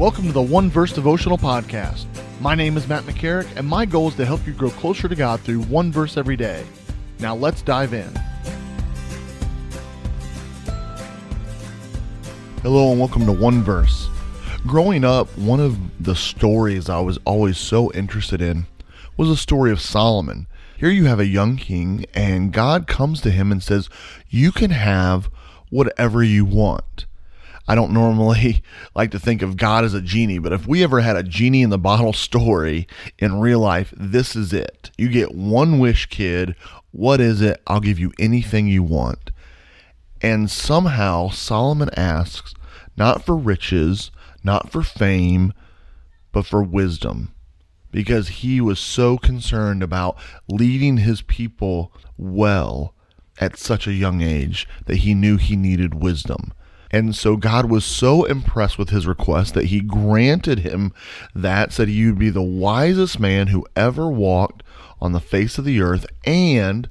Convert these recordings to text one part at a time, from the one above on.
Welcome to the One Verse Devotional Podcast. My name is Matt McCarrick, and my goal is to help you grow closer to God through one verse every day. Now let's dive in. Hello and welcome to One Verse. Growing up, one of the stories I was always so interested in was the story of Solomon. Here you have a young king, and God comes to him and says, you can have whatever you want. I don't normally like to think of God as a genie, but if we ever had a genie in the bottle story in real life, this is it. You get one wish, kid. What is it? I'll give you anything you want. And somehow Solomon asks, not for riches, not for fame, but for wisdom, because he was so concerned about leading his people well at such a young age that he knew he needed wisdom. And so God was so impressed with his request that he granted him that, said he would be the wisest man who ever walked on the face of the earth. And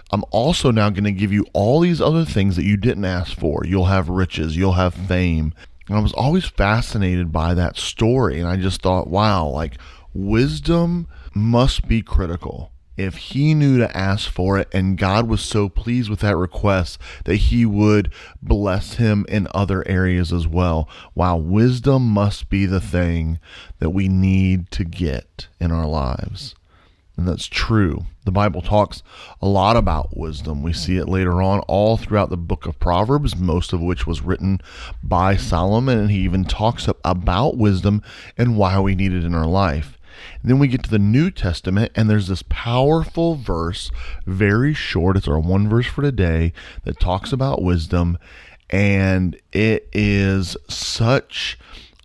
I'm also now going to give you all these other things that you didn't ask for. You'll have riches, you'll have fame. And I was always fascinated by that story. And I just thought, wow, like wisdom must be critical. If he knew to ask for it, and God was so pleased with that request that he would bless him in other areas as well. Wow, wisdom must be the thing that we need to get in our lives. And that's true. The Bible talks a lot about wisdom. We see it later on all throughout the book of Proverbs, most of which was written by Solomon. And he even talks about wisdom and why we need it in our life. And then we get to the New Testament, and there's this powerful verse, very short. It's our one verse for today that talks about wisdom. And it is such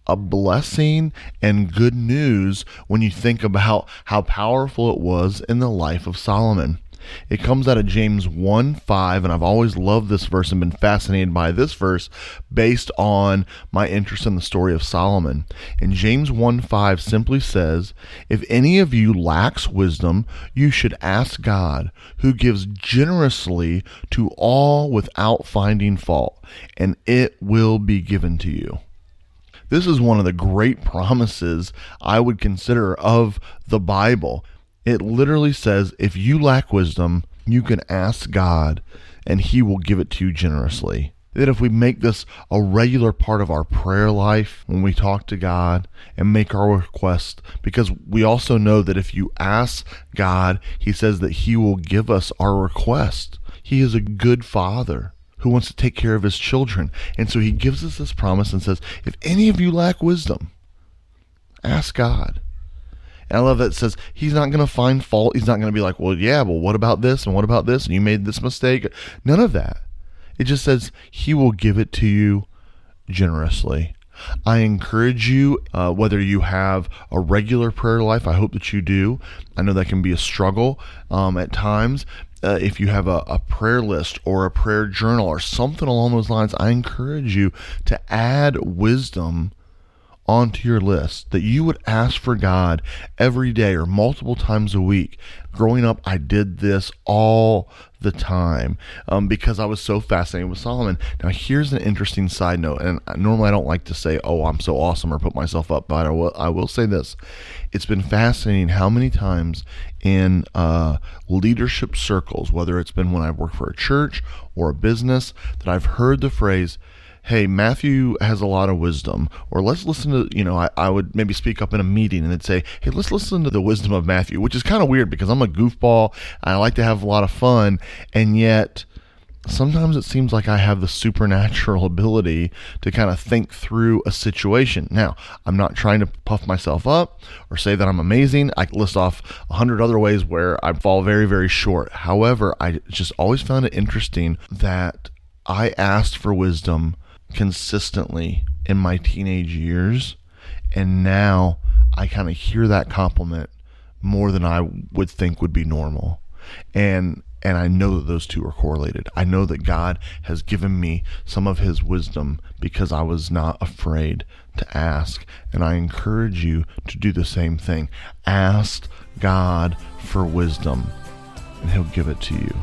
a blessing and good news when you think about how powerful it was in the life of Solomon. It comes out of James 1:5, and I've always loved this verse and been fascinated by this verse based on my interest in the story of Solomon. And James 1:5 simply says, if any of you lacks wisdom, you should ask God, who gives generously to all without finding fault, and it will be given to you. This is one of the great promises I would consider of the Bible. It literally says, if you lack wisdom, you can ask God and he will give it to you generously. That if we make this a regular part of our prayer life when we talk to God and make our requests, because we also know that if you ask God, he says that he will give us our request. He is a good father who wants to take care of his children. And so he gives us this promise and says, if any of you lack wisdom, ask God. And I love that it says he's not going to find fault. He's not going to be like, well, what about this? And what about this? And you made this mistake. None of that. It just says he will give it to you generously. I encourage you, whether you have a regular prayer life, I hope that you do. I know that can be a struggle at times. If you have a prayer list or a prayer journal or something along those lines, I encourage you to add wisdom onto your list, that you would ask for God every day or multiple times a week. Growing up, I did this all the time because I was so fascinated with Solomon. Now, here's an interesting side note, and normally I don't like to say, oh, I'm so awesome or put myself up, but I will say this. It's been fascinating how many times in leadership circles, whether it's been when I've worked for a church or a business, that I've heard the phrase, hey, Matthew has a lot of wisdom, or let's listen to, I would maybe speak up in a meeting and they'd say, hey, let's listen to the wisdom of Matthew, which is kind of weird because I'm a goofball and I like to have a lot of fun. And yet sometimes it seems like I have the supernatural ability to kind of think through a situation. Now, I'm not trying to puff myself up or say that I'm amazing. I can list off 100 other ways where I fall very, very short. However, I just always found it interesting that I asked for wisdom consistently in my teenage years, and now I kind of hear that compliment more than I would think would be normal. And I know that those two are correlated. I know that God has given me some of his wisdom because I was not afraid to ask. And I encourage you to do the same thing. Ask God for wisdom and he'll give it to you.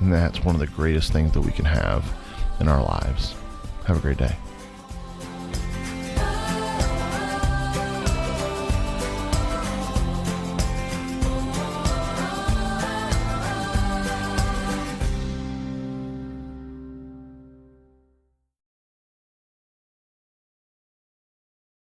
And that's one of the greatest things that we can have in our lives. Have a great day.